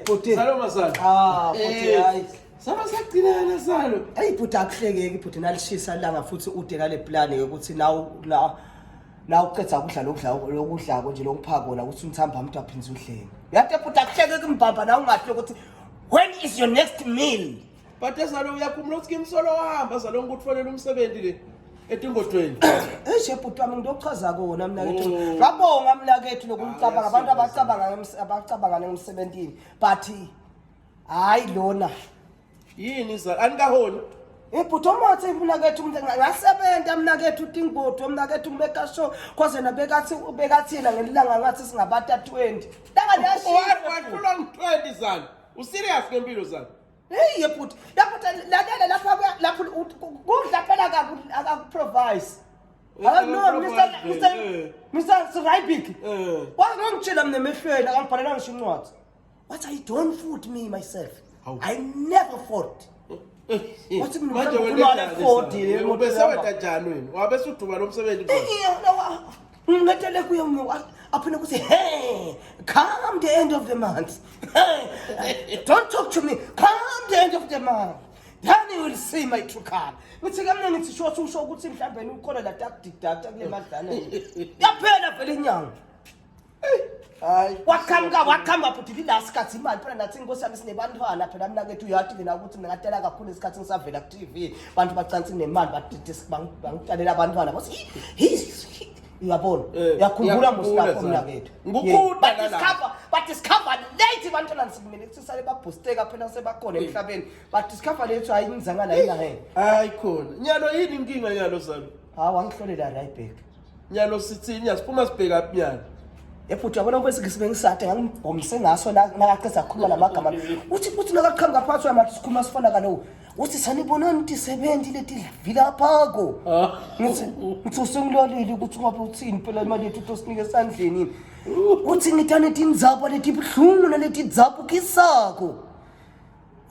Bhuti. Salo masalo. Bhuti hayi. Sama sagcinana salo. Hey bhuti akuhlekeki bhuti nalishisa langa futhi ude ngale plan ukuthi na uqedza ukudla konje lokuphaka wona ukuthi umthamba umuntu aphinze udleni. Yade bhuti akuhlekeki imbamba na ungahle ukuthi when is your next meal? But salo uyakhumula ukuthi kimsolo wahamba salo ngikutfonela umsebenzi le etingodweni. Bhuti wami ngizochaza kona mina kethu. Ngabonga mina kethu lokumcabanga abantu abacabanga ngemsebenzini but hayi lona Yini salo anikahoni? Bhuti omathi mina kethu ngasebenza mina kethu uTingbodo mina kethu ngibeka show cause ubekathina ngelilanga ngathi singabata 20. Langa niyashisa. Wathula ngi20 salo. U-serious ngempilo salo? Hey bhuti lalela lapho kudla phela akakuprovise. No Mr. Sraibik. Wangangitshela mina emehlweni akangibhalela ngisho incwadi. What I don't food me myself. I never fought. Wathi mina ngimali 40 ubeseweta njani wena? Wabe suduba nomsebenzi mfana. Ngitele kuye aphina kuthi hey come the end of the month. Don't talk to me. Come the end of the month. Then you will see my true color. Ngithi kamna ngithi usho ukuthi mhlawumbe ukhona la dictator kule madlana. Yaphela phela inyanga. Hayi wakhamba futhi la sikhathi imali phela nathi inkosi yami sinebantwana phela mina kethu uyathi mina ukuthi ngingatela kakhulu isikhathi ngisavela ku TV abantu bacansi nemali bangitalela abantwana bose uyabona yakhumbula musilapho mina kethu ngikuda but discover late bantwana sikumele sisale babhoosteka phela sebakhona emhlabeni but discover lethu ayingizanga la inahe hayi khona nyalo yini inkinga nyalo salo wangihlolela Rayback nyalo sithini yasiphuma sibheka aphi nyalo Bhuti yabona kwesi ngisibengisade ngangibhomise ngaso nakaqeza ukukhuluma lamagama uthi nakaqhamba ngaphansi kwamathi sikhuluma sifana kalo uthi sanibonani isebenzi leti vila phako ngithi usengilolile ukuthi ngabe uthini phela imali yethu utosinike esandleni uthi ngitane tindzaba leti buhlungu naleti dzabukisako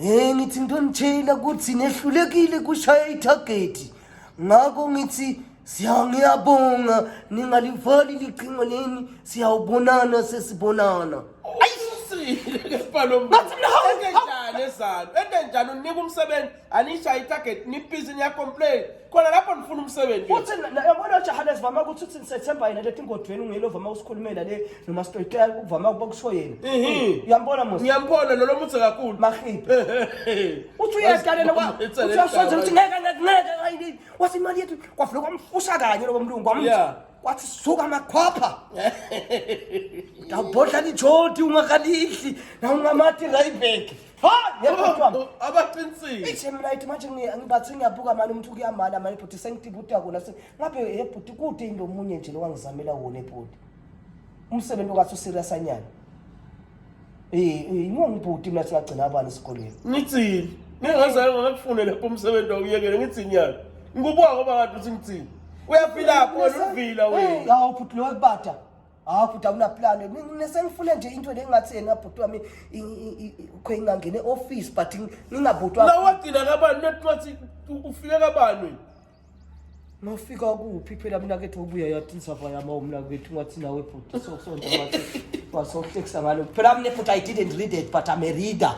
ngithi ngitonitshela ukuthi nehlulekile kushaya itarget ngako ngithi ngiyabonga ningalivali liqhingo leni siyawubonana sesibonana ayisile kepalo engenjani ezalo engenjani unika umsebenzi anisha itarget nibhizi niyacomplain khona lapho nifuna umsebenzi uthi yabona Johannes vama ukuthi uthi September yena lethi ngodweni ungelo vama usikhulumela le noma storytell uvama ukukusho yena uyambona musi ngiyambona lo muthe kakhulu mahiphi uthi uyaqalela uthi asonze ukuthi ngeke wathi imali yethu kwafika kwamfusha kanye lo mlungu kwathi suka amakhwapha dabodla lijodi ungakalihli na ungamati Rayback yebo abaqinisile ithi mina ithi manje ngibathi ngiyabuka manje umuntu kuyamala manje bhuti sengitibuta kona ngabe bhuti kude indomunye nje lokangizamela wona ebhuti umsebenzi okathi userious anyana ngibhuti mina singagcina abani esikoleni ngithini ngingazange ngakufune lapho umsebenzi awuyekele ngithi nyalo ngikubuka ngoba ngathi ngithini uyafila khona uvila wena hawo bhuti lo kubata bhuti awuna plan nesengifune nje into lengathi yena bhuti wami ingangene office but ngingabhutwa la wagcina kabani netwathi ufike kabani mafika kuphi phela mina kethu ubuya yathi insava yama mina kethu ngathi nawe bhuti sonto ngathi wasokutekisa ngalo phela mina bhuti I didn't read it but I'm a reader